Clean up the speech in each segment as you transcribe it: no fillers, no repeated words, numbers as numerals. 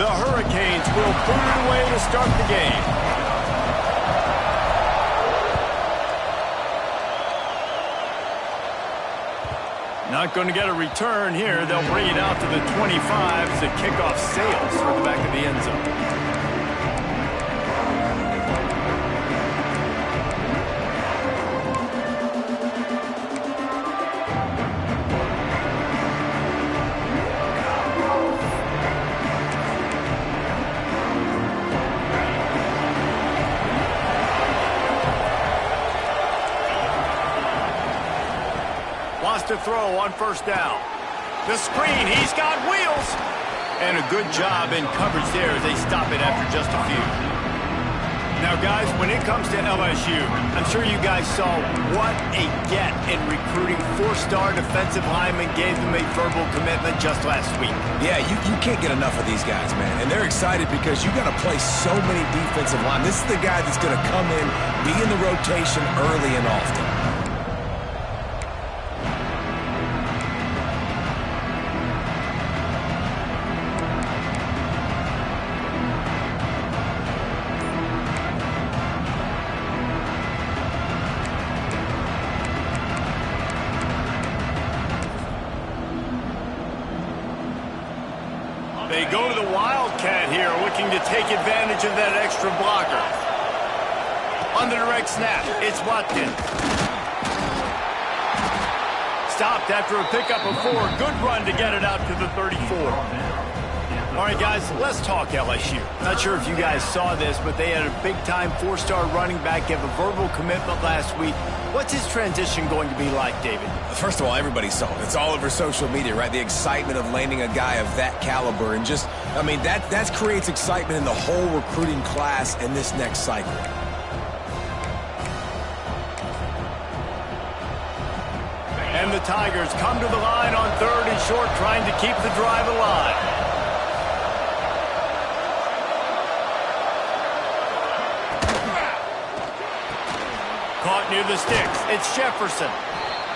The Hurricanes will put it away to start the game. Not going to get a return here. They'll bring it out to the 25 as the kickoff sails for the back of the end zone. To throw on first down. The screen, he's got wheels. And a good job in coverage there as they stop it after just a few. Now, guys, when it comes to LSU, I'm sure you guys saw what a get in recruiting. Four-star defensive linemen gave them a verbal commitment just last week. Yeah, you can't get enough of these guys, man. And they're excited because you got to play so many defensive linemen. This is the guy that's going to come in, be in the rotation early and often. They go to the Wildcat here, looking to take advantage of that extra blocker. On the direct snap, it's Watkins. Stopped after a pickup of 4. Good run to get it out to the 34. All right, guys, let's talk LSU. Not sure if you guys saw this, but they had a big-time 4-star running back give a verbal commitment last week. What's his transition going to be like, David? First of all, everybody saw it. It's all over social media, right? The excitement of landing a guy of that caliber. And just, I mean, that creates excitement in the whole recruiting class in this next cycle. And the Tigers come to the line on 3rd and short, trying to keep the drive alive. Caught near the sticks. It's Jefferson.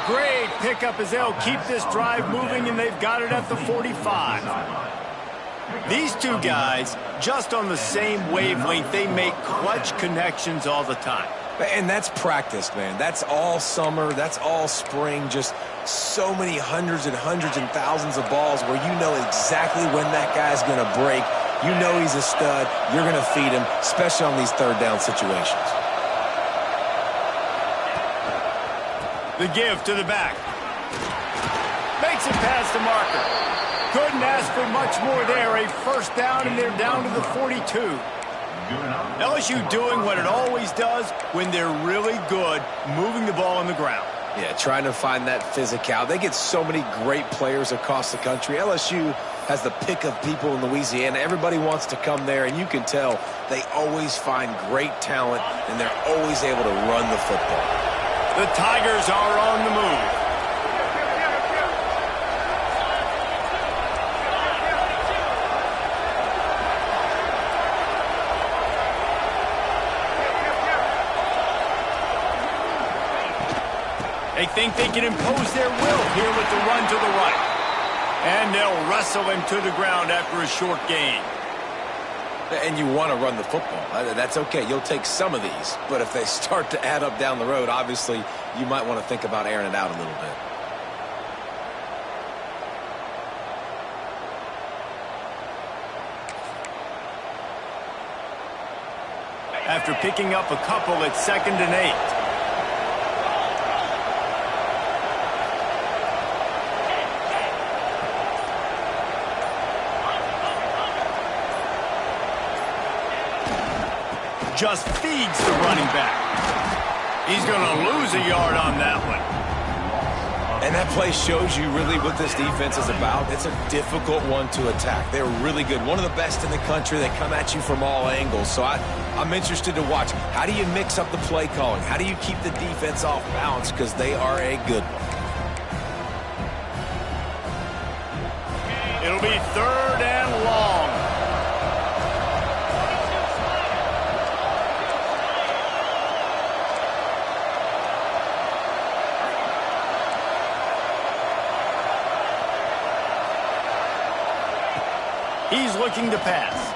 Great pickup as they'll keep this drive moving, and they've got it at the 45. These two guys, just on the same wavelength, they make clutch connections all the time. And that's practice, man. That's all summer. That's all spring. Just so many hundreds and thousands of balls where you know exactly when that guy's going to break. You know he's a stud. You're going to feed him, especially on these 3rd down situations. The give to the back. Makes it past the marker. Couldn't ask for much more there. A first down, and they're down to the 42. LSU doing what it always does when they're really good, moving the ball on the ground. Yeah, trying to find that physicality. They get so many great players across the country. LSU has the pick of people in Louisiana. Everybody wants to come there, and you can tell they always find great talent, and they're always able to run the football. The Tigers are on the move. They think they can impose their will here with the run to the right. And they'll wrestle him to the ground after a short gain. And you want to run the football. That's okay. You'll take some of these. But if they start to add up down the road, obviously, you might want to think about airing it out a little bit. After picking up a couple, it's 2nd and 8. Just feeds the running back. He's going to lose a yard on that one. And that play shows you really what this defense is about. It's a difficult one to attack. They're really good. One of the best in the country. They come at you from all angles. So I'm interested to watch. How do you mix up the play calling? How do you keep the defense off balance? Because they are a good one. It'll be 3rd and long. He's looking to pass.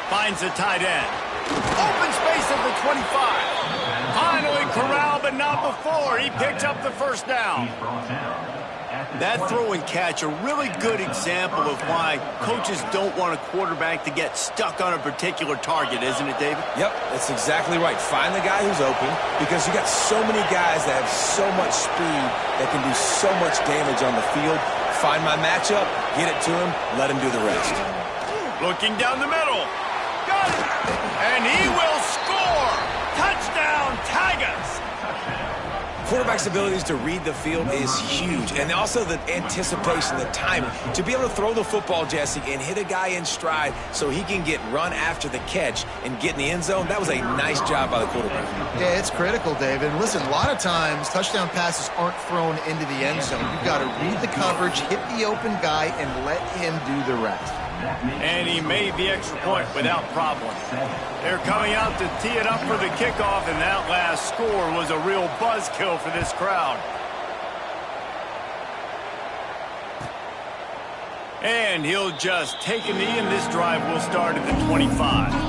Finds the tight end. Open space at the 25. Finally corralled, but not before. He picks up the first down. That throw and catch a really good example of why coaches don't want a quarterback to get stuck on a particular target, isn't it, David? Yep, that's exactly right. Find the guy who's open, because you got so many guys that have so much speed that can do so much damage on the field. Find my matchup, get it to him, let him do the rest. Looking down the middle. Got it! And he will score! Touchdown, Tigers! Quarterback's abilities to read the field is huge, and also the anticipation, the timing. To be able to throw the football, Jesse, and hit a guy in stride so he can get run after the catch and get in the end zone, that was a nice job by the quarterback. Yeah, it's critical, David. And listen, a lot of times touchdown passes aren't thrown into the end zone. You've got to read the coverage, hit the open guy, and let him do the rest. And he made the extra point without problem. They're coming out to tee it up for the kickoff, and that last score was a real buzzkill for this crowd. And he'll just take a knee, and this drive will start at the 25.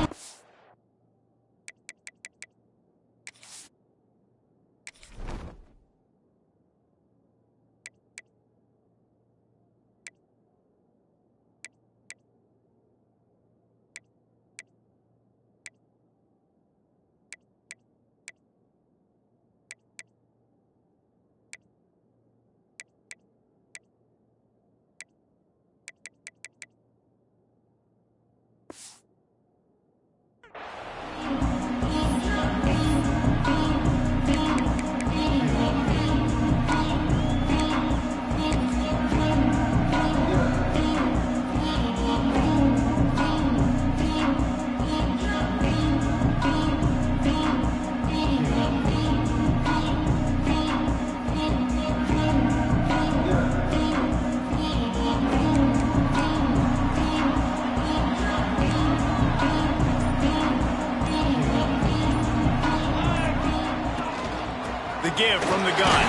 Give from the gun.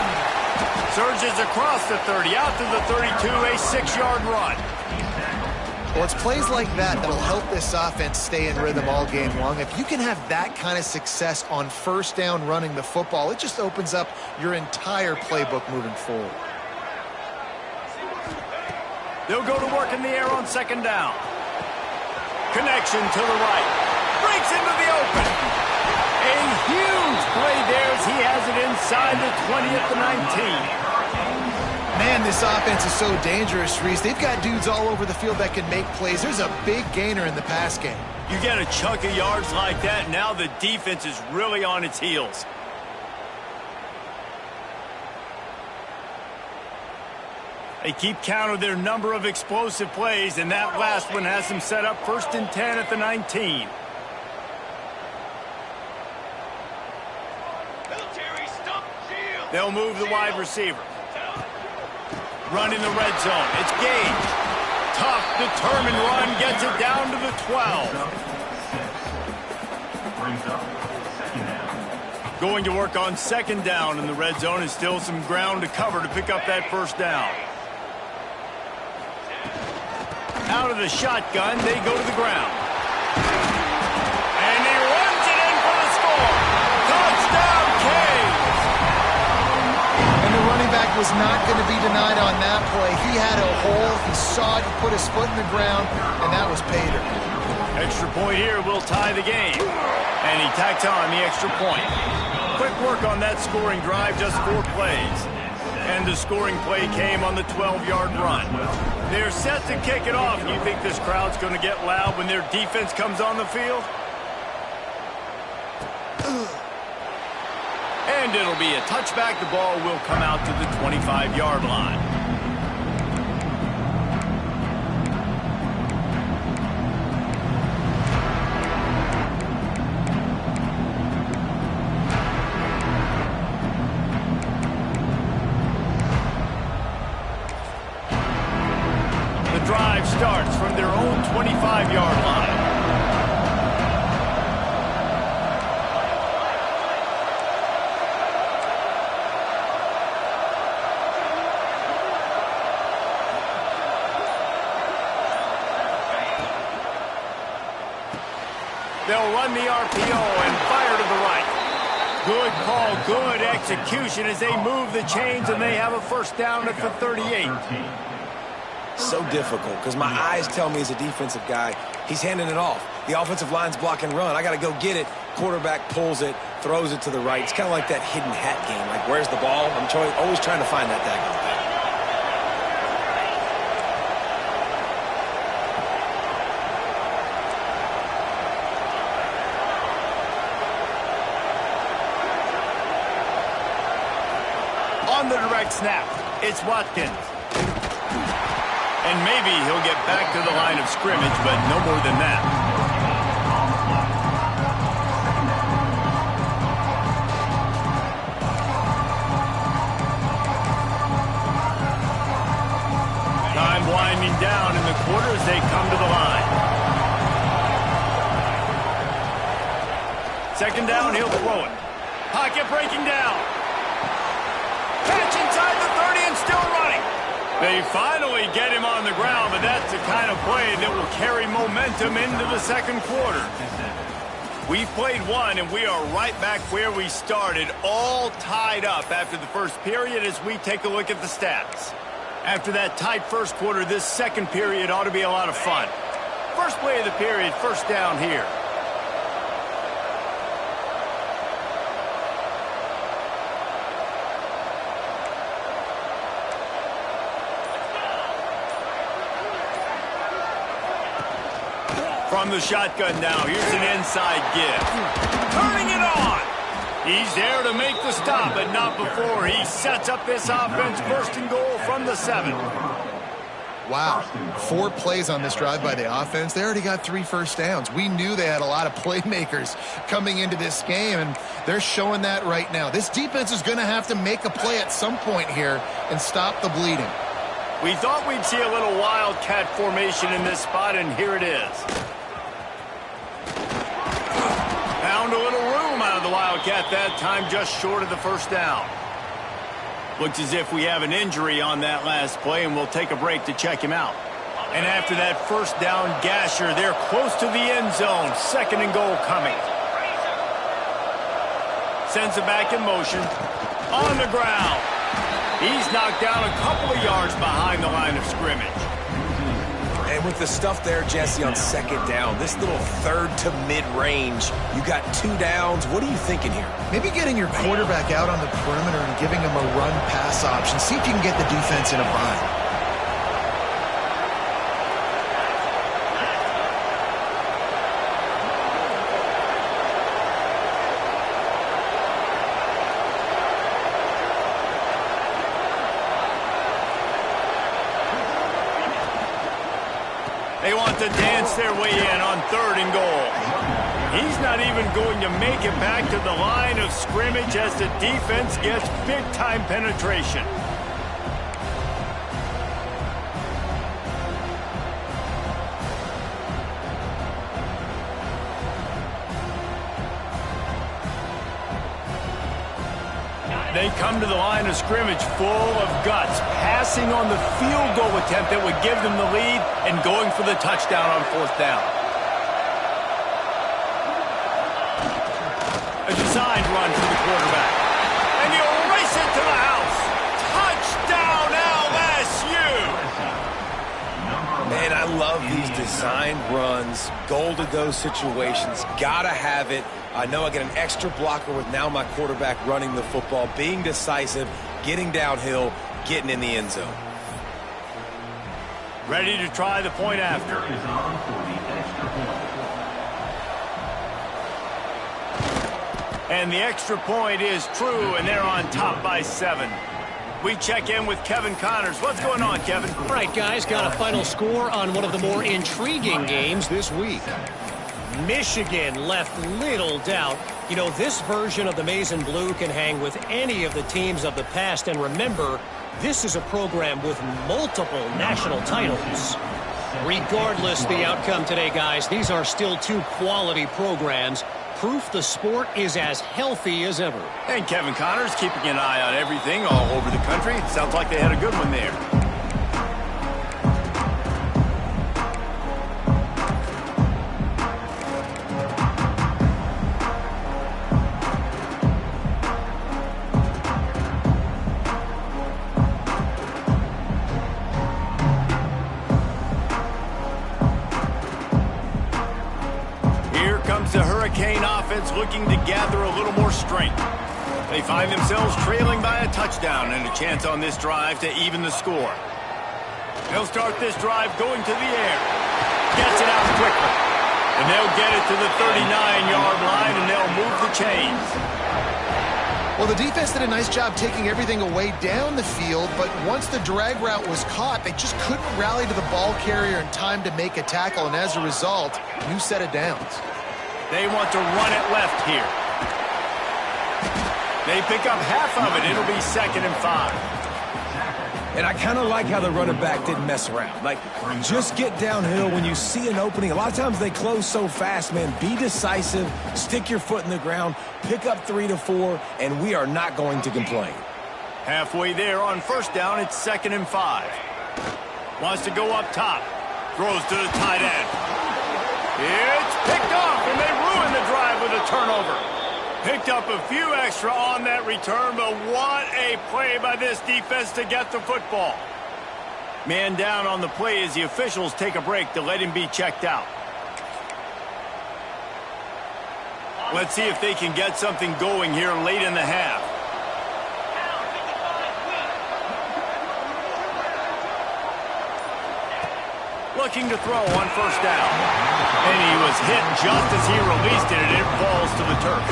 Surges across the 30, out to the 32, a 6-yard run. Well, it's plays like that that'll help this offense stay in rhythm all game long. If you can have that kind of success on first down running the football, it just opens up your entire playbook moving forward. They'll go to work in the air on second down. Connection to the right. Breaks into the open. A huge play there as he has it inside the 20 at the 19. Man, this offense is so dangerous, Reese. They've got dudes all over the field that can make plays. There's a big gainer in the pass game. You get a chunk of yards like that, now the defense is really on its heels. They keep count of their number of explosive plays, and that last one has them set up 1st and 10 at the 19. They'll move the wide receiver. Run in the red zone. It's Gage. Tough, determined run. Gets it down to the 12. Going to work on second down in the red zone, and still some ground to cover to pick up that first down. Out of the shotgun, they go to the ground. And he runs it in for the score. Touchdown, Cage! And the running back was not going to be denied on that play. He had a hole. He saw it. He put his foot in the ground, and that was pay dirt. Extra point here will tie the game. And he tacks on the extra point. Quick work on that scoring drive, just 4 plays. And the scoring play came on the 12-yard run. They're set to kick it off. You think this crowd's going to get loud when their defense comes on the field? And it'll be a touchback. The ball will come out to the 25-yard line. The drive starts from their own 25-yard line. They'll run the RPO and fire to the right. Good call, good execution as they move the chains, and they have a first down at the 38. So difficult because my eyes tell me as a defensive guy, he's handing it off. The offensive line's block and run. I got to go get it. Quarterback pulls it, throws it to the right. It's kind of like that hidden hat game. Like, where's the ball? I'm always trying to find that daggone thing. On the direct snap, it's Watkins. And maybe he'll get back to the line of scrimmage, but no more than that. Time winding down in the quarter as they come to the line. Second down, he'll throw it. Pocket breaking down. Catch inside the 30 and still running. They finally get him on the ground, but that's the kind of play that will carry momentum into the second quarter. We've played one, and we are right back where we started, all tied up after the first period as we take a look at the stats. After that tight first quarter, this second period ought to be a lot of fun. First play of the period, first down here. From the shotgun now, here's an inside give. Turning it on. He's there to make the stop, but not before he sets up this offense first and goal from the 7. Wow, 4 plays on this drive by the offense. They already got 3 first downs. We knew they had a lot of playmakers coming into this game, and they're showing that right now. This defense is going to have to make a play at some point here and stop the bleeding. We thought we'd see a little wildcat formation in this spot, and here it is. Found a little room out of the wildcat that time, just short of the first down. Looks as if we have an injury on that last play, and we'll take a break to check him out. And after that first down gasher, they're close to the end zone. Second and goal coming. Sends it back in motion. On the ground. He's knocked down a couple of yards behind the line of scrimmage. And with the stuff there, Jesse, on second down, this little third to mid-range, you got 2 downs. What are you thinking here? Maybe getting your quarterback out on the perimeter and giving him a run-pass option. See if you can get the defense in a bind. They want to dance their way in on third and goal. He's not even going to make it back to the line of scrimmage as the defense gets big-time penetration. They come to the line of scrimmage full of guts, passing on the field goal attempt that would give them the lead and going for the touchdown on fourth down. A designed run for the quarterback. And he'll race it to the house. Touchdown LSU! Man, I love these designed runs, goal-to-go situations. Gotta have it. I know I get an extra blocker with now my quarterback running the football, being decisive, getting downhill, getting in the end zone. Ready to try the point after. And the extra point is true, and they're on top by 7. We check in with Kevin Connors. What's going on, Kevin? All right, guys, got a final score on one of the more intriguing games this week. Michigan left little doubt. You know, this version of the Maize and Blue can hang with any of the teams of the past. And remember, this is a program with multiple national titles. Regardless the outcome today, guys, these are still 2 quality programs. Proof the sport is as healthy as ever. And Kevin Connors keeping an eye on everything all over the country. Sounds like they had a good one there. offense looking to gather a little more strength. They find themselves trailing by a touchdown and a chance on this drive to even the score. They'll start this drive going to the air. Gets it out quickly. And they'll get it to the 39-yard line, and they'll move the chains. Well, the defense did a nice job taking everything away down the field, but once the drag route was caught, they just couldn't rally to the ball carrier in time to make a tackle, and as a result, new set of downs. They want to run it left here. They pick up half of it. It'll be 2nd and 5. And I kind of like how the running back didn't mess around. Like, just get downhill when you see an opening. A lot of times they close so fast, man. Be decisive, stick your foot in the ground, pick up 3 to 4, and we are not going to complain. Halfway there on 1st down, it's 2nd and 5. Wants to go up top. Throws to the tight end. It's picked off, and they ruin the drive with a turnover. Picked up a few extra on that return, but what a play by this defense to get the football. Man down on the play as the officials take a break to let him be checked out. Let's see if they can get something going here late in the half. Looking to throw on 1st down. And he was hit just as he released it, and it falls to the turf.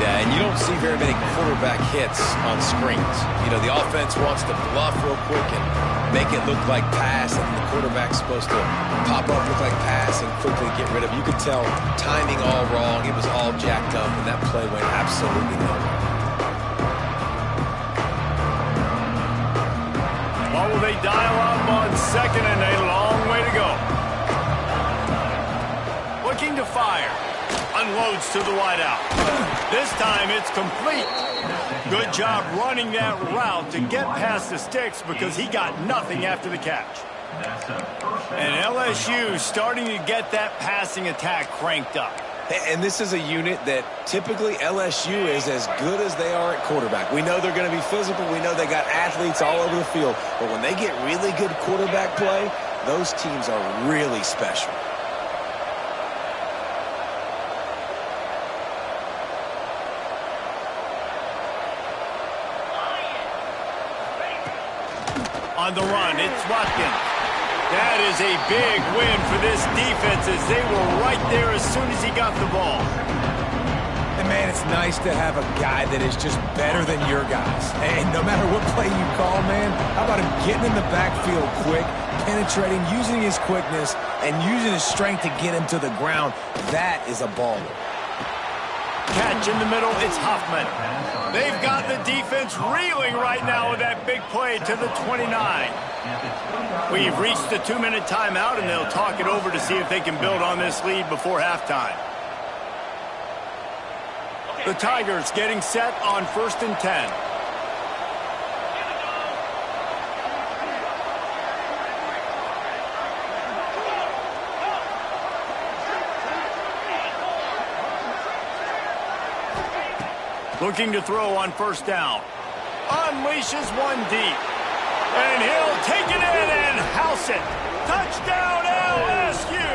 Yeah, and you don't see very many quarterback hits on screens. You know, the offense wants to bluff real quick and make it look like pass, and the quarterback's supposed to pop up, look like pass, and quickly get rid of it. You could tell timing all wrong. It was all jacked up, and that play went absolutely nowhere. What will they dial up on 2nd and a long way to go? Looking to fire. Unloads to the wideout. This time it's complete. Good job running that route to get past the sticks because he got nothing after the catch. And LSU starting to get that passing attack cranked up. And this is a unit that typically LSU is as good as they are at quarterback. We know they're going to be physical. We know they got athletes all over the field. But when they get really good quarterback play, those teams are really special. On the run, it's Watkins. That is a big win for this defense as they were right there as soon as he got the ball. And, man, it's nice to have a guy that is just better than your guys. And no matter what play you call, man, how about him getting in the backfield quick, penetrating, using his quickness, and using his strength to get him to the ground. That is a baller. Catch in the middle, it's Hoffman. They've got the defense reeling right now with that big play to the 29. We've reached the 2-minute timeout, and they'll talk it over to see if they can build on this lead before halftime. The Tigers getting set on 1st and 10. Looking to throw on 1st down. Unleashes one deep. And he'll take it in and house it. Touchdown LSU!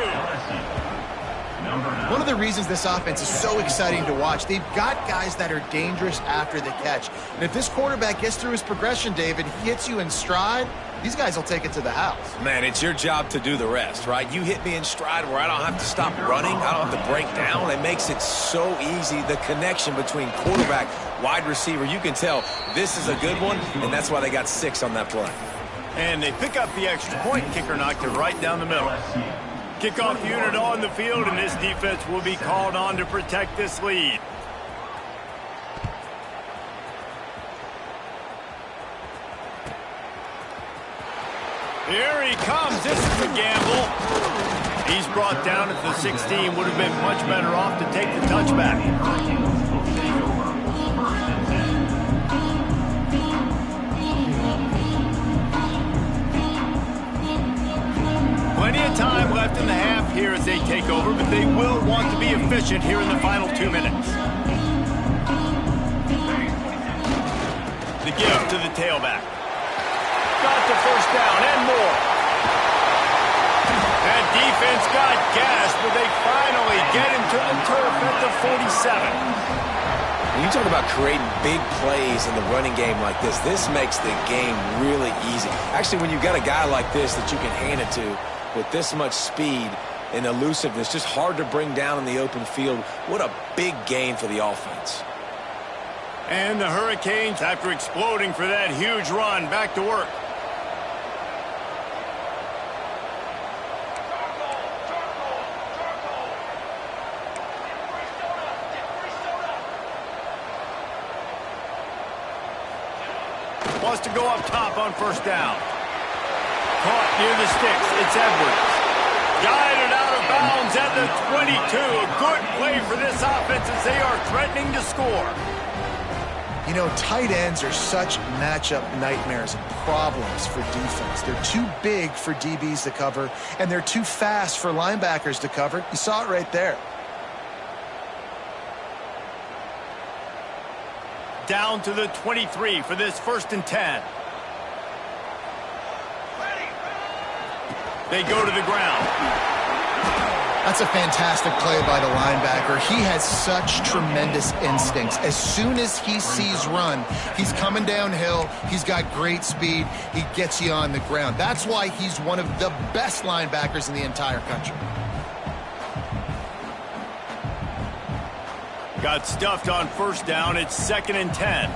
One of the reasons this offense is so exciting to watch, they've got guys that are dangerous after the catch. And if this quarterback gets through his progression, David, he hits you in stride, these guys will take it to the house. Man, it's your job to do the rest, right? You hit me in stride where I don't have to stop running. I don't have to break down. It makes it so easy. The connection between quarterback, wide receiver, you can tell this is a good one, and that's why they got 6 on that play. And they pick up the extra point. Kicker knocked it right down the middle. Kickoff unit on the field, and this defense will be called on to protect this lead. Here he comes. This is a gamble. He's brought down at the 16. Would have been much better off to take the touchback. Plenty of time left in the half here as they take over, but they will want to be efficient here in the final 2 minutes. The give to the tailback. Got the 1st down and more. That defense got gas, but they finally get him to the turf at the 47. When you talk about creating big plays in the running game like this makes the game really easy. Actually, when you've got a guy like this that you can hand it to with this much speed and elusiveness, just hard to bring down in the open field, what a big gain for the offense. And the Hurricanes, after exploding for that huge run, back to work. Wants to go up top on first down. Caught near the sticks. It's Edwards. Guided out of bounds at the 22. A good play for this offense as they are threatening to score. You know, tight ends are such matchup nightmares and problems for defense. They're too big for DBs to cover, and they're too fast for linebackers to cover. You saw it right there. Down to the 23 for this 1st and 10. They go to the ground. That's a fantastic play by the linebacker. He has such tremendous instincts. As soon as he sees run, he's coming downhill. He's got great speed. He gets you on the ground. That's why he's one of the best linebackers in the entire country. Got stuffed on first down. It's 2nd and 10.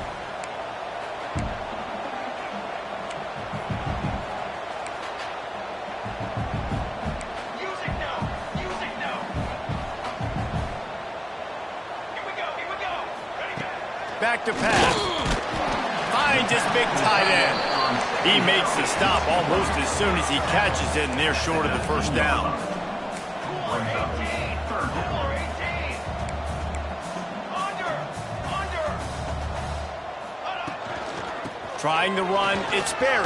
Back to pass. Finds his big tight end. He makes the stop almost as soon as he catches it, and they're short of the first down. Trying the run, it's Berry.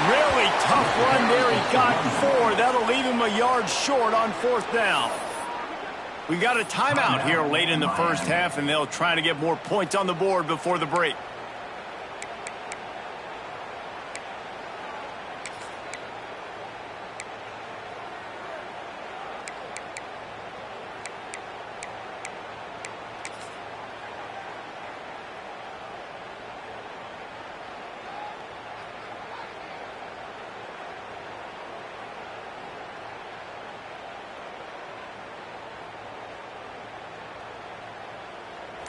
Really tough run there. He got 4. That'll leave him a yard short on 4th down. We got a timeout here late in the first half, and they'll try to get more points on the board before the break.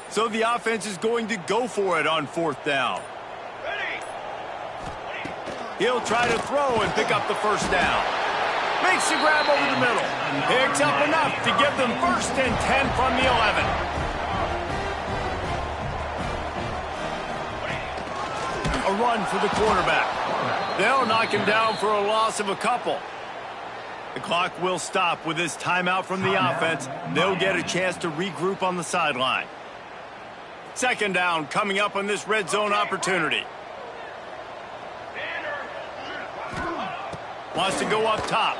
So the offense is going to go for it on 4th down. He'll try to throw and pick up the first down. Makes the grab over the middle. Picks up enough to give them 1st and 10 from the 11. A run for the quarterback. They'll knock him down for a loss of a couple. The clock will stop with this timeout from the offense. They'll get a chance to regroup on the sideline. 2nd down coming up on this red zone opportunity. Wants to go up top.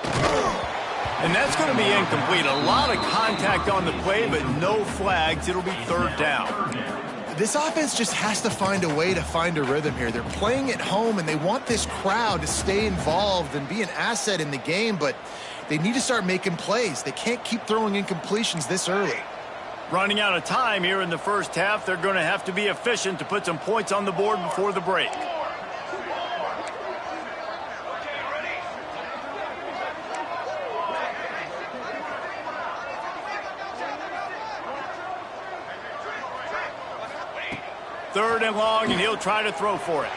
And that's going to be incomplete. A lot of contact on the play, but no flags. It'll be 3rd down. This offense just has to find a way to find a rhythm here. They're playing at home, and they want this crowd to stay involved and be an asset in the game, but they need to start making plays. They can't keep throwing incompletions this early. Running out of time here in the first half. They're going to have to be efficient to put some points on the board before the break. Third and long, and he'll try to throw for it.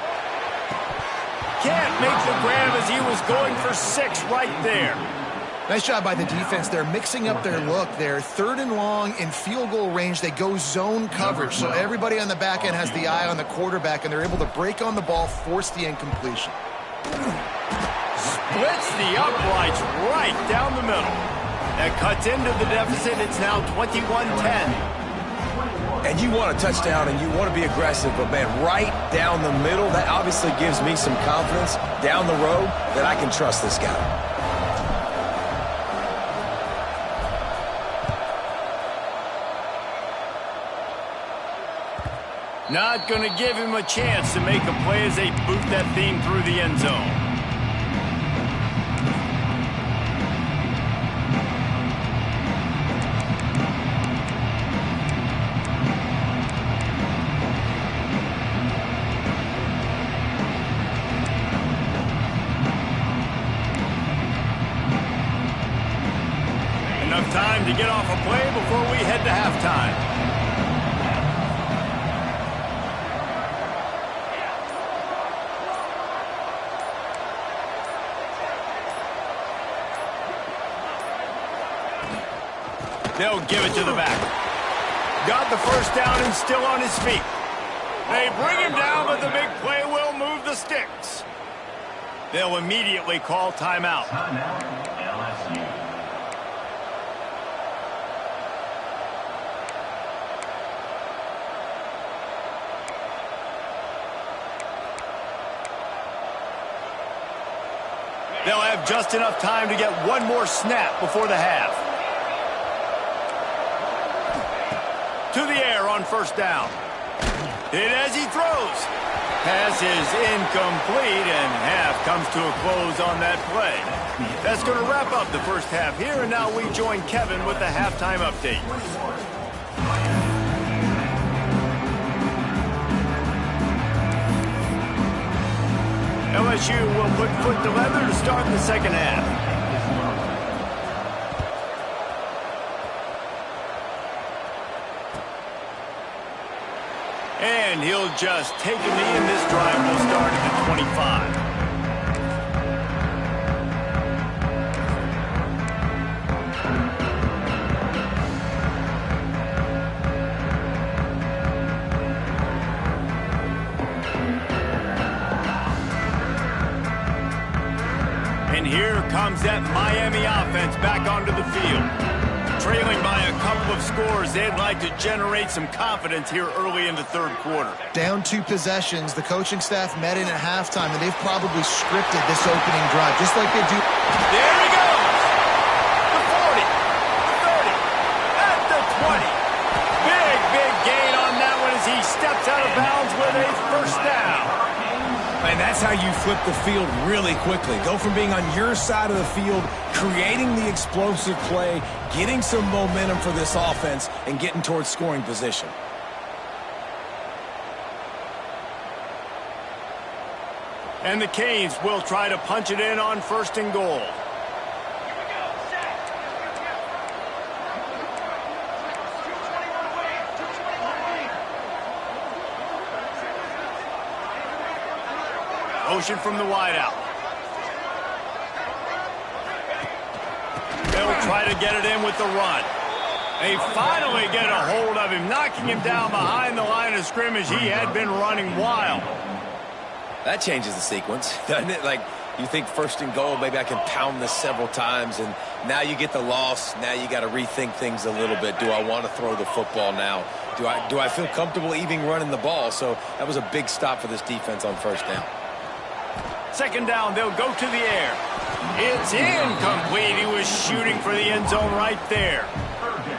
Can't make the grab as he was going for 6 right there. Nice job by the defense. They're mixing up their look. They're 3rd and long in field goal range. They go zone coverage, so everybody on the back end has the eye on the quarterback, and they're able to break on the ball, force the incompletion. Splits the uprights right down the middle. That cuts into the deficit. It's now 21-10. And you want a touchdown and you want to be aggressive, but man, right down the middle, that obviously gives me some confidence down the road that I can trust this guy. Not going to give him a chance to make a play as they boot that thing through the end zone. to get off a play before we head to halftime. They'll give it to the back. Got the first down and still on his feet. They bring him down, but the big play will move the sticks. They'll immediately call timeout. Timeout, LSU. They'll have just enough time to get one more snap before the half. To the air on first down. Hit as he throws. Pass is incomplete, and half comes to a close on that play. That's going to wrap up the first half here, and now we join Kevin with the halftime update. LSU will put foot to leather to start the second half. And he'll just take a knee, and this drive will start at the 25. And here comes that Miami offense back onto the field. Trailing by a couple of scores, they'd like to generate some confidence here early in the third quarter. Down 2 possessions, the coaching staff met in at halftime, and they've probably scripted this opening drive, just like they do. There he goes! The 40, the 30, at the 20. Big gain on that one as he steps out of bounds with a first down. And that's how you flip the field really quickly. Go from being on your side of the field, creating the explosive play, getting some momentum for this offense, and getting towards scoring position. And the Canes will try to punch it in on first and goal. Motion from the wideout. They'll try to get it in with the run. They finally get a hold of him, knocking him down behind the line of scrimmage. He had been running wild. That changes the sequence, doesn't it? Like, you think first and goal, maybe I can pound this several times, and now you get the loss. Now you got to rethink things a little bit. Do I want to throw the football now? Do I feel comfortable even running the ball? So that was a big stop for this defense on first down. Second down, they'll go to the air. It's incomplete. He was shooting for the end zone right there.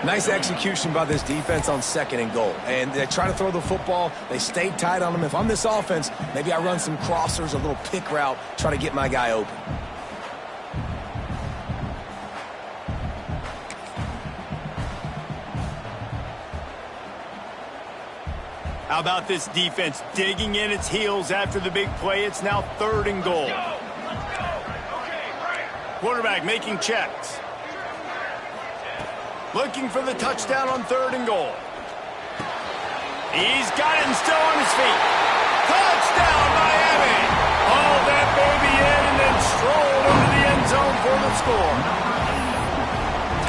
Nice execution by this defense on second and goal. And they try to throw the football. They stay tight on them. If I'm this offense, maybe I run some crossers, a little pick route, try to get my guy open. How about this defense digging in its heels after the big play? It's now third and goal. Quarterback making checks. Looking for the touchdown on third and goal. He's got it and still on his feet. Touchdown, Miami! Hauled that baby in and then strolled into the end zone for the score.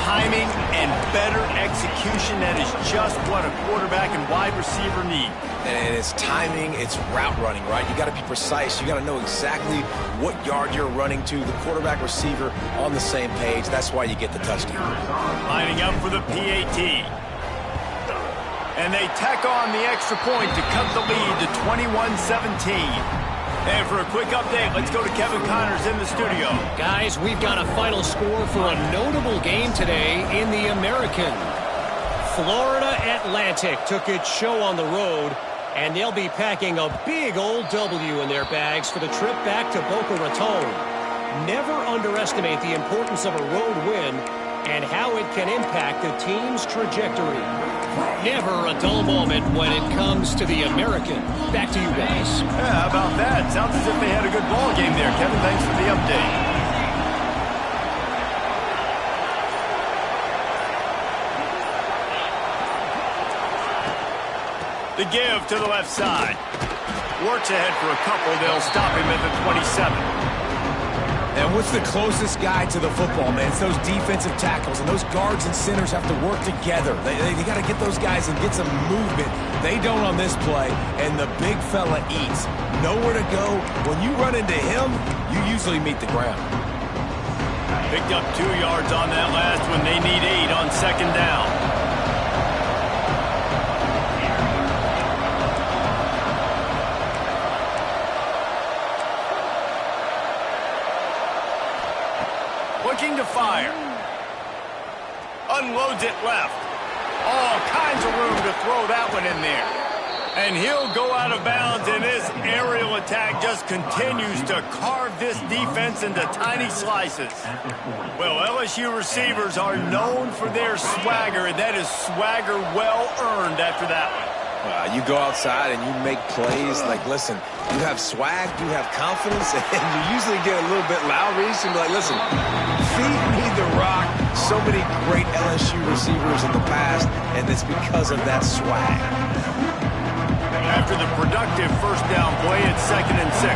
Timing and better execution, that is just what a quarterback and wide receiver need. And it's timing, it's route running, right? You got to be precise. You got to know exactly what yard you're running to. The quarterback receiver on the same page. That's why you get the touchdown. Lining up for the PAT. And they tack on the extra point to cut the lead to 21-17. And for a quick update, let's go to Kevin Connors in the studio. Guys, we've got a final score for a notable game today in the American. Florida Atlantic took its show on the road, and they'll be packing a big old W in their bags for the trip back to Boca Raton. Never underestimate the importance of a road win and how it can impact the team's trajectory. Never a dull moment when it comes to the American. Back to you guys. Yeah, how about that? Sounds as if they had a good ball game there. Kevin, thanks for the update. The give to the left side. Works ahead for a couple. They'll stop him at the 27. And what's the closest guy to the football, man? It's those defensive tackles, and those guards and centers have to work together. They got to get those guys and get some movement. They don't on this play, and the big fella eats. Nowhere to go. When you run into him, you usually meet the ground. Picked up 2 yards on that last one. They need 8 on second down. Looking to fire. Unloads it left. All kinds of room to throw that one in there. And he'll go out of bounds, and this aerial attack just continues to carve this defense into tiny slices. Well, LSU receivers are known for their swagger, and that is swagger well earned after that one. You go outside and you make plays. Like, listen, you have swag, you have confidence, and you usually get a little bit loud. You be like, listen, feed me the rock. So many great LSU receivers in the past, and it's because of that swag. After the productive first down play, it's 2nd and 6.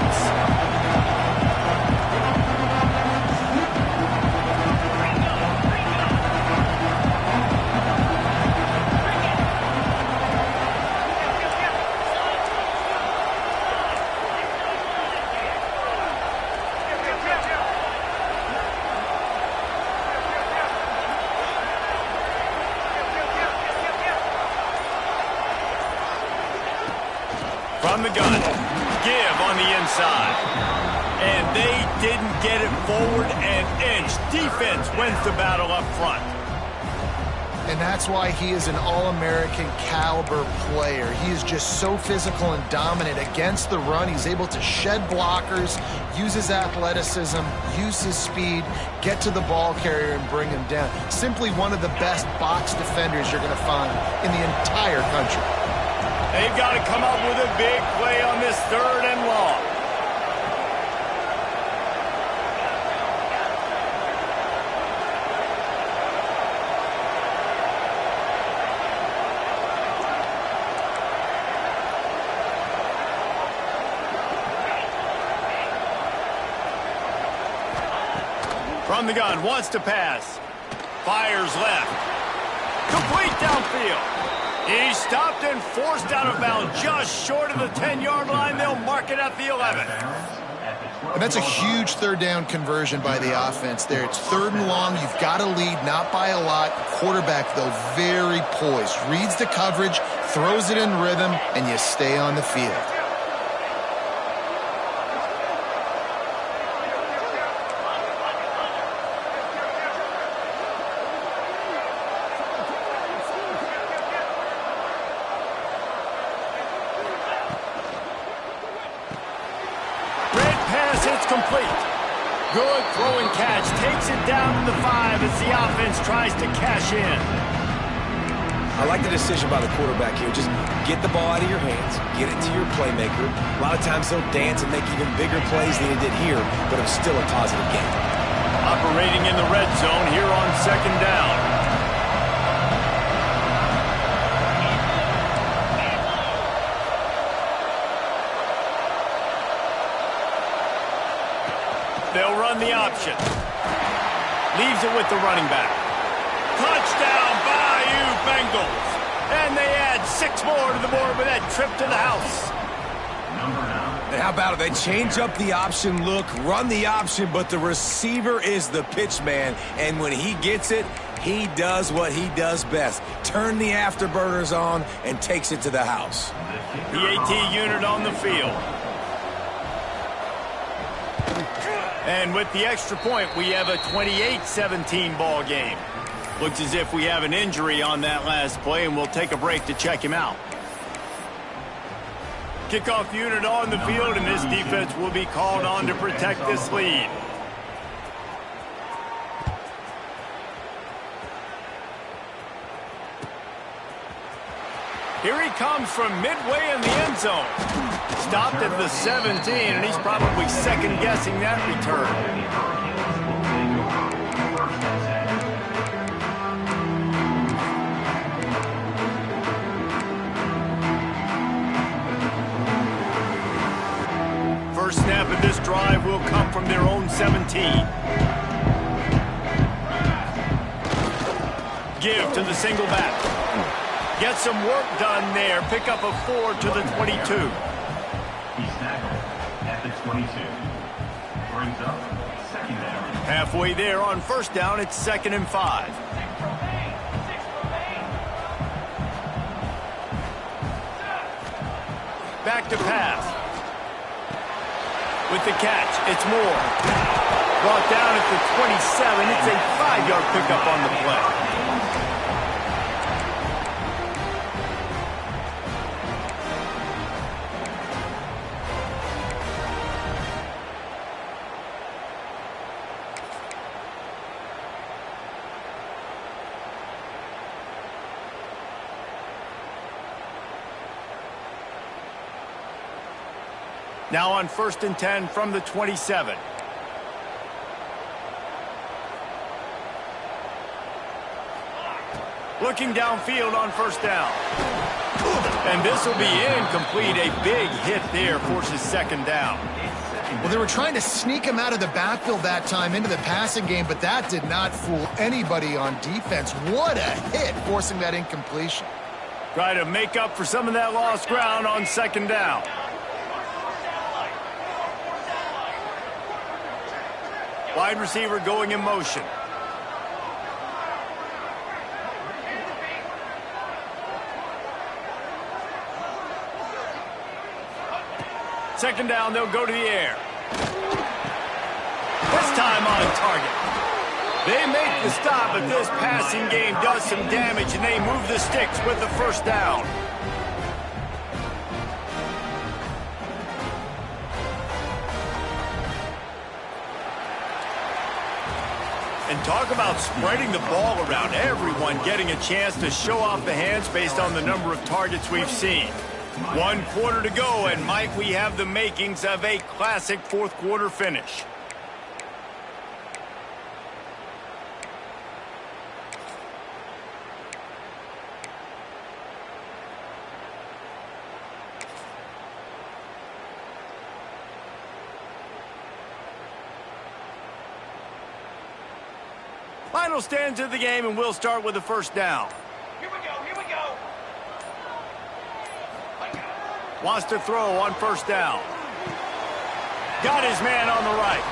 From the gun, give on the inside. And they didn't get it forward an inch. Defense wins the battle up front. And that's why he is an All-American caliber player. He is just so physical and dominant against the run. He's able to shed blockers, use his athleticism, use his speed, get to the ball carrier and bring him down. Simply one of the best box defenders you're going to find in the entire country. They've got to come up with a big play on this 3rd and long. From the gun, wants to pass. Fires left. Complete downfield. He stopped and forced out of bounds just short of the 10-yard line. They'll mark it at the 11. And that's a huge 3rd down conversion by the offense there. It's 3rd and long. You've got to lead, not by a lot. Quarterback, though, very poised. Reads the coverage, throws it in rhythm, and you stay on the field. It's complete. Good throwing catch. Takes it down to the 5 as the offense tries to cash in. I like the decision by the quarterback here. Just get the ball out of your hands. Get it to your playmaker. A lot of times they'll dance and make even bigger plays than he did here, but it was still a positive game. Operating in the red zone here on 2nd down. They'll run the option. Leaves it with the running back. Touchdown, Bayou Bengals. And they add 6 more to the board with that trip to the house. And how about it? They change up the option look, run the option, but the receiver is the pitch man. And when he gets it, he does what he does best. Turn the afterburners on and takes it to the house. The AT unit on the field. And with the extra point, we have a 28-17 ball game. Looks as if we have an injury on that last play, and we'll take a break to check him out. Kickoff unit on the field, and this defense will be called on to protect this lead. Here he comes from midway in the end zone. Stopped at the 17, and he's probably second-guessing that return. first snap of this drive will come from their own 17. Give to the single back. Get some work done there. Pick up a 4 to the 22. He's tackled at the 22. Brings up second down. Halfway there on first down, it's 2nd and 5. Back to pass. With the catch, it's Moore. Brought down at the 27. It's a 5-yard pickup on the play. Now on 1st and 10 from the 27. Looking downfield on first down. And this will be incomplete. A big hit there forces 2nd down. Well, they were trying to sneak him out of the backfield that time into the passing game, but that did not fool anybody on defense. What a hit, forcing that incompletion. Try to make up for some of that lost ground on 2nd down. Wide receiver going in motion. Second down, they'll go to the air. This time on target. They make the stop, but this passing game does some damage, and they move the sticks with the first down. And talk about spreading the ball around. Everyone getting a chance to show off the hands based on the number of targets we've seen. 1 quarter to go, and might we have the makings of a classic 4th quarter finish. Final stands of the game, and we'll start with the first down. Here we go, here we go. Wants to throw on first down. Got his man on the right.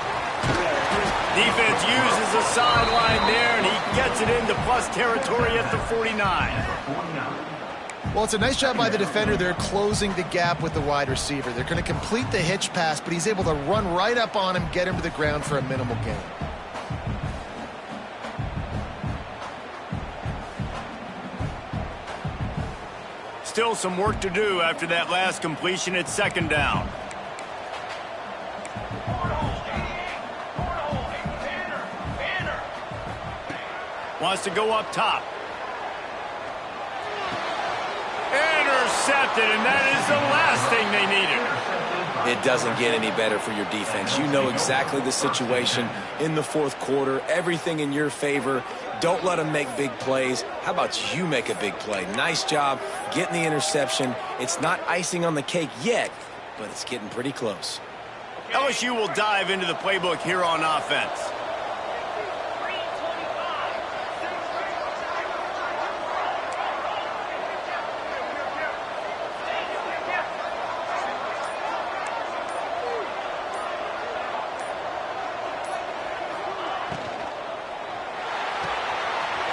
Defense uses the sideline there, and he gets it into plus territory at the 49. Well, it's a nice job by the defender. They're closing the gap with the wide receiver. They're going to complete the hitch pass, but he's able to run right up on him, get him to the ground for a minimal gain. Still some work to do after that last completion at 2nd down. Wants to go up top. Intercepted, and that is the last thing they needed. It doesn't get any better for your defense. You know exactly the situation in the 4th quarter. Everything in your favor. Don't let them make big plays. How about you make a big play? Nice job getting the interception. It's not icing on the cake yet, but it's getting pretty close. LSU will dive into the playbook here on offense.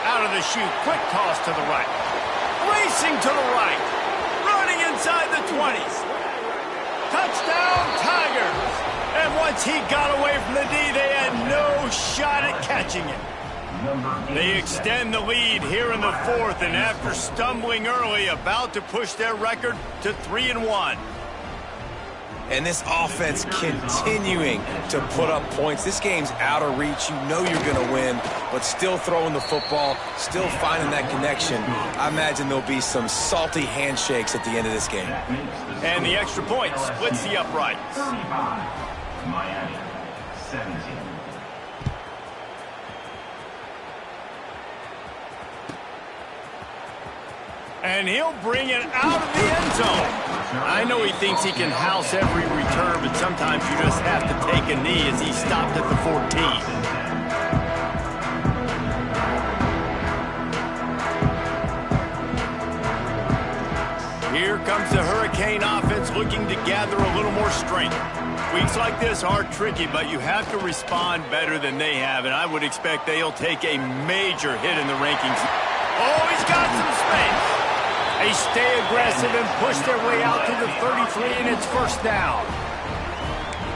Out of the chute, quick toss to the right. Racing to the right. Running inside the 20s. Touchdown, Tigers. And once he got away from the D, they had no shot at catching it. They extend the lead here in the 4th, and after stumbling early, about to push their record to 3-1. And this offense continuing to put up points. This game's out of reach. You know you're going to win, but still throwing the football, still finding that connection. I imagine there'll be some salty handshakes at the end of this game. And the extra point splits the uprights. 35, Miami, 17. And he'll bring it out of the end zone. I know he thinks he can house every return, but sometimes you just have to take a knee as he stopped at the 14. Here comes the Hurricane offense looking to gather a little more strength. Weeks like this are tricky, but you have to respond better than they have, and I would expect they'll take a major hit in the rankings. Oh, he's got some space. They stay aggressive and push their way out to the 33, and it's first down.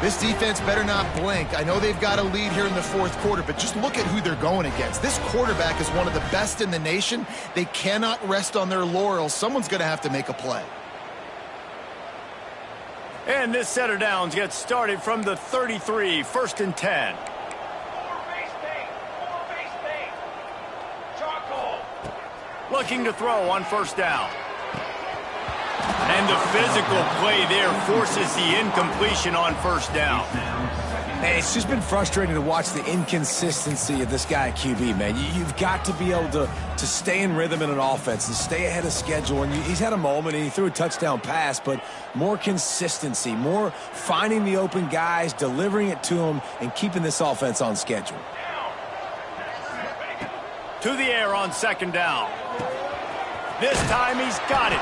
This defense better not blink. I know they've got a lead here in the fourth quarter, but just look at who they're going against. This quarterback is one of the best in the nation. They cannot rest on their laurels. Someone's going to have to make a play. And this set of downs gets started from the 33, first and 10. Looking to throw on first down. And the physical play there forces the incompletion on first down. Man, it's just been frustrating to watch the inconsistency of this guy at QB, man. You've got to be able to stay in rhythm in an offense and stay ahead of schedule. And he's had a moment and he threw a touchdown pass, but more consistency, more finding the open guys, delivering it to them, and keeping this offense on schedule. To the air on second down. This time he's got it.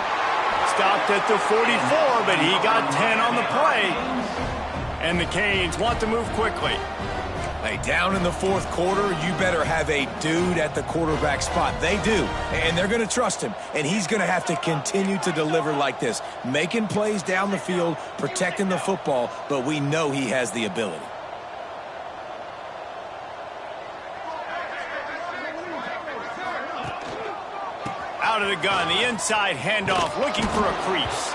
Stopped at the 44, but he got 10 on the play. And the Canes want to move quickly. Hey, down in the fourth quarter, you better have a dude at the quarterback spot. They do, and they're going to trust him. And he's going to have to continue to deliver like this, making plays down the field, protecting the football, but we know he has the ability. Out of the gun, the inside handoff, looking for a crease.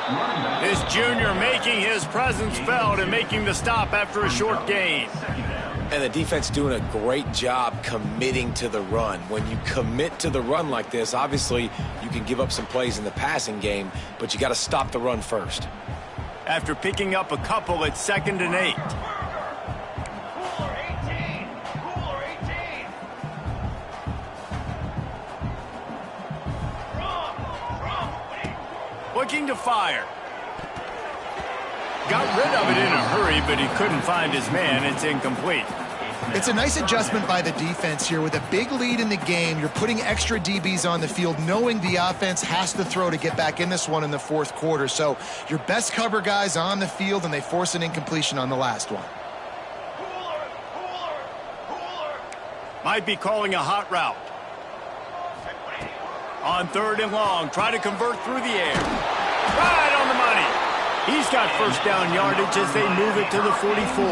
This junior making his presence felt and making the stop after a short gain. And the defense doing a great job committing to the run. When you commit to the run like this, obviously you can give up some plays in the passing game, but you got to stop the run first. After picking up a couple, it's 2nd and 8. Looking to fire. Got rid of it in a hurry, but he couldn't find his man. It's incomplete. It's a nice adjustment by the defense here. With a big lead in the game, you're putting extra DBs on the field, knowing the offense has to throw to get back in this one in the fourth quarter. So your best cover guys on the field, and they force an incompletion on the last one. Might be calling a hot route. On 3rd and long, try to convert through the air. Right on the money. He's got first down yardage as they move it to the 44.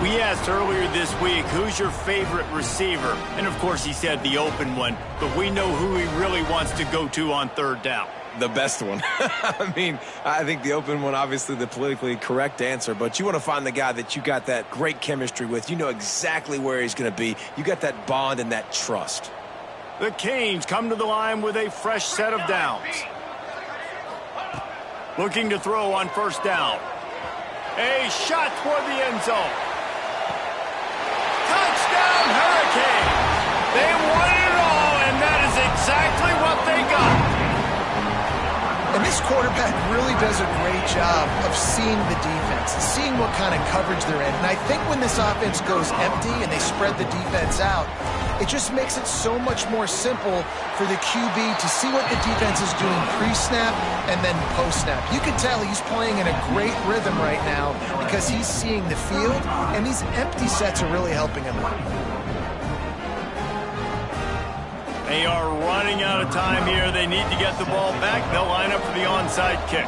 We asked earlier this week, who's your favorite receiver? And, of course, he said the open one, but we know who he really wants to go to on 3rd down. The best one. I mean, I think the open one, obviously the politically correct answer, but you want to find the guy that you got that great chemistry with. You know exactly where he's going to be. You got that bond and that trust. The Canes come to the line with a fresh set of downs. Looking to throw on first down. A shot toward the end zone. Touchdown, Hurricane! They won it all, and that is exactly what they got. And this quarterback really does a great job of seeing the defense, seeing what kind of coverage they're in. And I think when this offense goes empty and they spread the defense out, it just makes it so much more simple for the QB to see what the defense is doing pre-snap and then post-snap. You can tell he's playing in a great rhythm right now because he's seeing the field, and these empty sets are really helping him out. They are running out of time here. They need to get the ball back. They'll line up for the onside kick.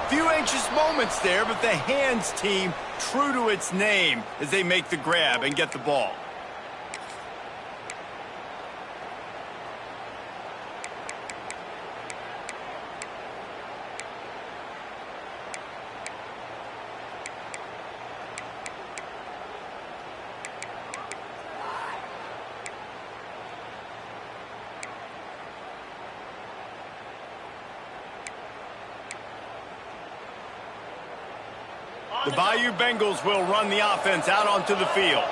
Few anxious moments there, but the hands team true to its name as they make the grab and get the ball. The Bayou Bengals will run the offense out onto the field.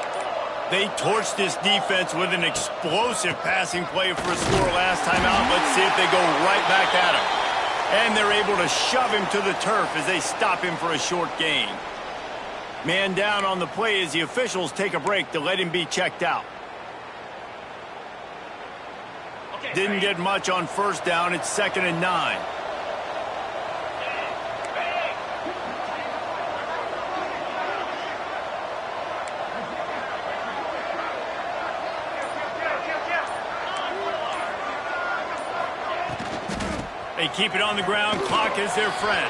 They torched this defense with an explosive passing play for a score last time out. Let's see if they go right back at him. And they're able to shove him to the turf as they stop him for a short gain. Man down on the play as the officials take a break to let him be checked out. Didn't get much on first down. It's 2nd and 9. They keep it on the ground. Clock is their friend.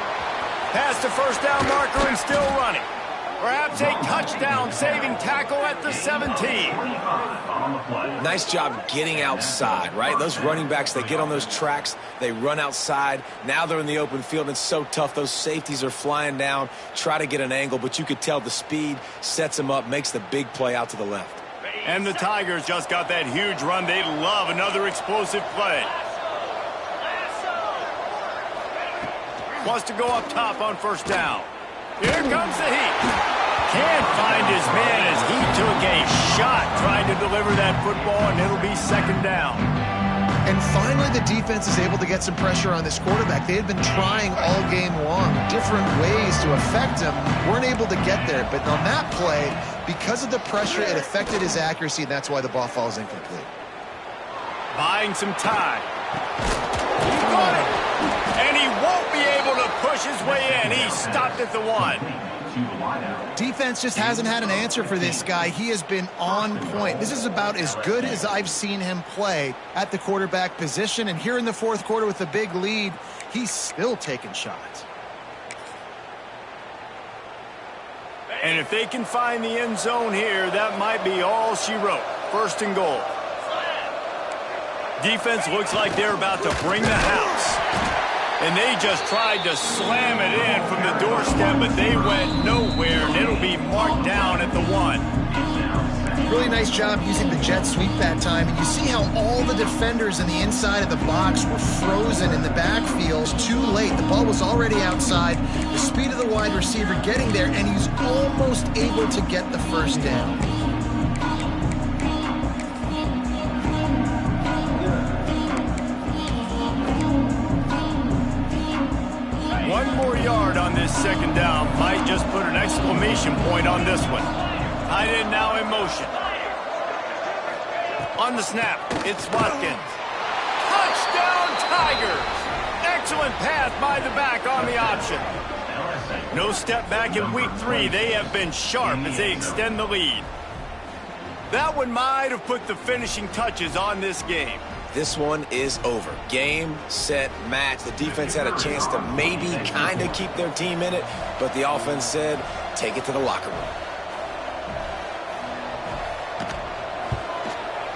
Past the first down marker and still running. Perhaps a touchdown-saving tackle at the 17. Nice job getting outside, right? Those running backs, they get on those tracks, they run outside. Now they're in the open field. It's so tough. Those safeties are flying down, try to get an angle, but you could tell the speed sets them up, makes the big play out to the left. And the Tigers just got that huge run. They love another explosive play. Wants to go up top on first down. Here comes the heat. Can't find his man as he took a shot trying to deliver that football, and it'll be 2nd down. And finally, the defense is able to get some pressure on this quarterback. They had been trying all game long, different ways to affect him. Weren't able to get there. But on that play, because of the pressure, it affected his accuracy, and that's why the ball falls incomplete. Buying some time. He got it. And he won't be able to push his way in. He stopped at the 1. Defense just hasn't had an answer for this guy. He has been on point. This is about as good as I've seen him play at the quarterback position. And here in the 4th quarter with a big lead, he's still taking shots. And if they can find the end zone here, that might be all she wrote. 1st and goal. Defense looks like they're about to bring the house. And they just tried to slam it in from the doorstep, but they went nowhere, and it'll be marked down at the 1. Really nice job using the jet sweep that time. And you see how all the defenders in the inside of the box were frozen in the backfield too late. The ball was already outside. The speed of the wide receiver getting there, and he's almost able to get the first down. One more yard on this 2nd down might just put an exclamation point on this one. Tight end now in motion. On the snap, it's Watkins. Touchdown Tigers! Excellent pass by the back on the option. No step back in week 3. They have been sharp as they extend the lead. That one might have put the finishing touches on this game. This one is over. Game, set, match. The defense had a chance to maybe kind of keep their team in it, but the offense said, take it to the locker room.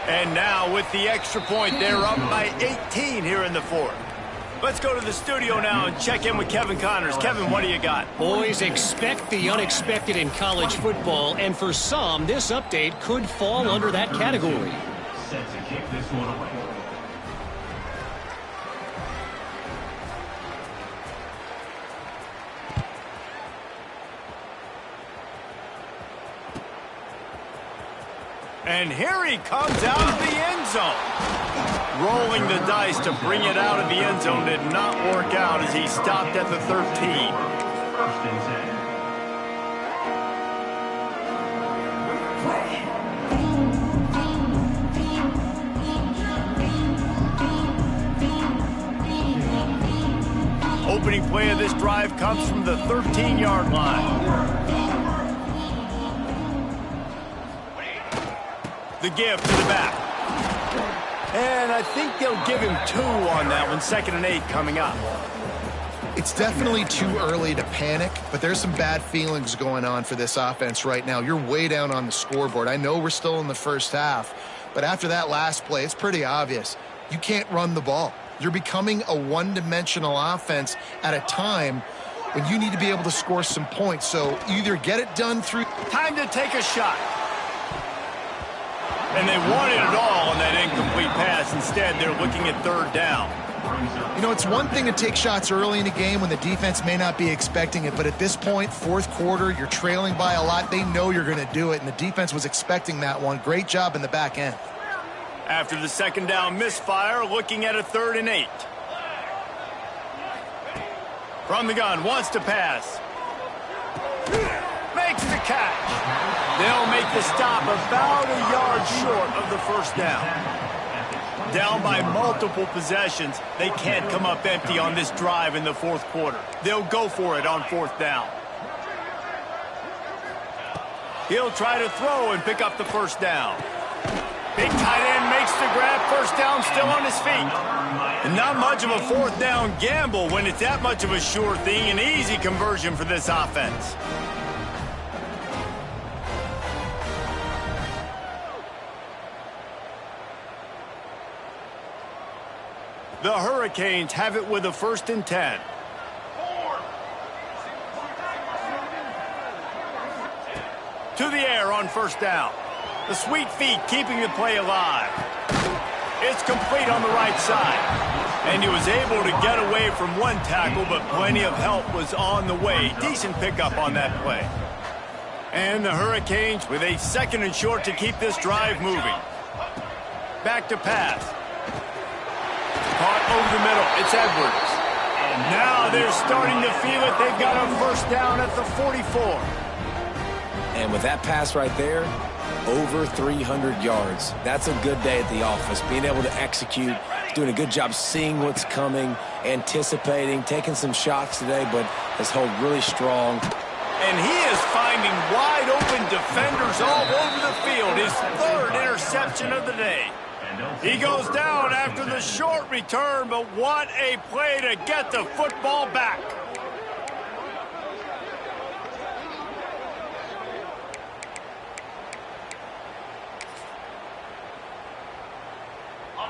And now with the extra point, they're up by 18 here in the 4th. Let's go to the studio now and check in with Kevin Connors. Kevin, what do you got? Boys, expect the unexpected in college football, and for some, this update could fall under that category. Set to kick this one away. And here he comes out of the end zone. Rolling the dice to bring it out of the end zone did not work out as he stopped at the 13. 1st and 10. Opening play of this drive comes from the 13-yard line. The give to the back. And I think they'll give him 2 on that one. 2nd and 8 coming up. It's definitely too early to panic, but there's some bad feelings going on for this offense right now. You're way down on the scoreboard. I know we're still in the first half, but after that last play, it's pretty obvious. You can't run the ball. You're becoming a one-dimensional offense at a time when you need to be able to score some points. So either get it done through... Time to take a shot. And they wanted it all on that incomplete pass. Instead, they're looking at 3rd down. You know, it's one thing to take shots early in a game when the defense may not be expecting it, but at this point, fourth quarter, you're trailing by a lot. They know you're going to do it, and the defense was expecting that one. Great job in the back end. After the second down misfire, looking at a 3rd and 8. From the gun, wants to pass. Makes the catch. They'll make the stop about a yard short of the first down. Down by multiple possessions, they can't come up empty on this drive in the fourth quarter. They'll go for it on 4th down. He'll try to throw and pick up the first down. Big tight end makes the grab. First down, still on his feet. And not much of a 4th down gamble when it's that much of a sure thing. An easy conversion for this offense. The Hurricanes have it with a 1st and 10. To the air on 1st down. The sweet feet keeping the play alive. It's complete on the right side. And he was able to get away from one tackle, but plenty of help was on the way. Decent pickup on that play. And the Hurricanes with a 2nd and short to keep this drive moving. Back to pass. Caught over the middle. It's Edwards. Now they're starting to feel it. They've got a 1st down at the 44. And with that pass right there, over 300 yards. That's a good day at the office. Being able to execute, doing a good job seeing what's coming, anticipating, taking some shots today, but has held really strong. And he is finding wide open defenders all over the field. His 3rd interception of the day. He goes down after the short return, but what a play to get the football back.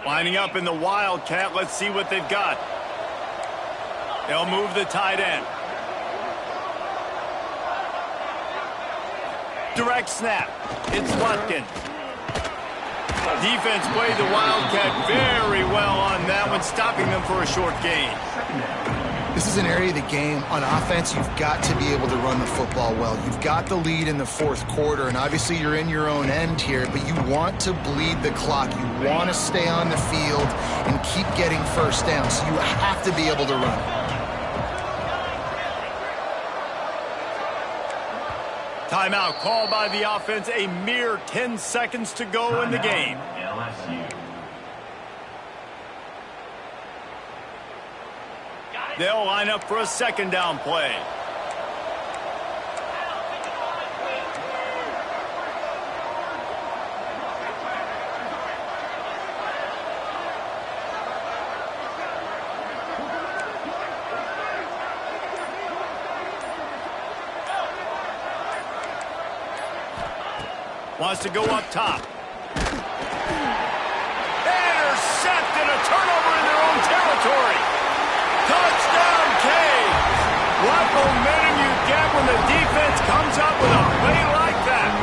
Lining up in the Wildcat. Let's see what they've got. They'll move the tight end. Direct snap. It's Lutkin. Defense played the Wildcat very well on that one, stopping them for a short gain. This is an area of the game. On offense, you've got to be able to run the football well. You've got the lead in the fourth quarter, and obviously you're in your own end here, but you want to bleed the clock. You want to stay on the field and keep getting first down, so you have to be able to run. Timeout called by the offense. A mere 10 seconds to go in the game. They'll line up for a 2nd down play. Wants to go up top. Intercepted, a turnover in their own territory. Touchdown, Canes. What momentum you get when the defense comes up with a play like that.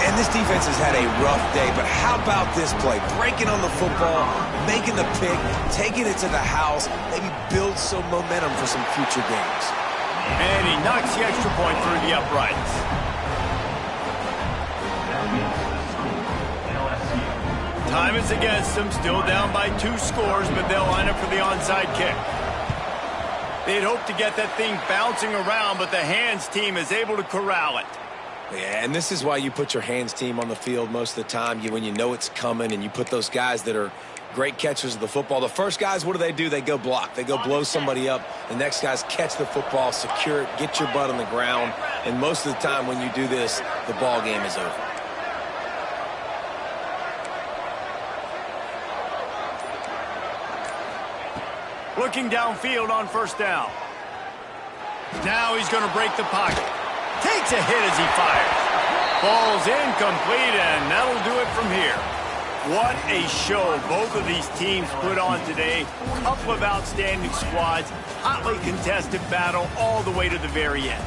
And this defense has had a rough day, but how about this play? Breaking on the football, making the pick, taking it to the house, maybe build some momentum for some future games. And he knocks the extra point through the uprights. Time is against them, still down by 2 scores, but they'll line up for the onside kick. They'd hope to get that thing bouncing around, but the hands team is able to corral it. Yeah, and this is why you put your hands team on the field most of the time, when you know it's coming, and you put those guys that are great catchers of the football. The first guys, what do? They go block. They go blow somebody up. The next guys catch the football, secure it, get your butt on the ground, and most of the time when you do this, the ball game is over. Looking downfield on 1st down. Now he's going to break the pocket. Takes a hit as he fires. Ball's incomplete, and that'll do it from here. What a show both of these teams put on today. A couple of outstanding squads. Hotly contested battle all the way to the very end.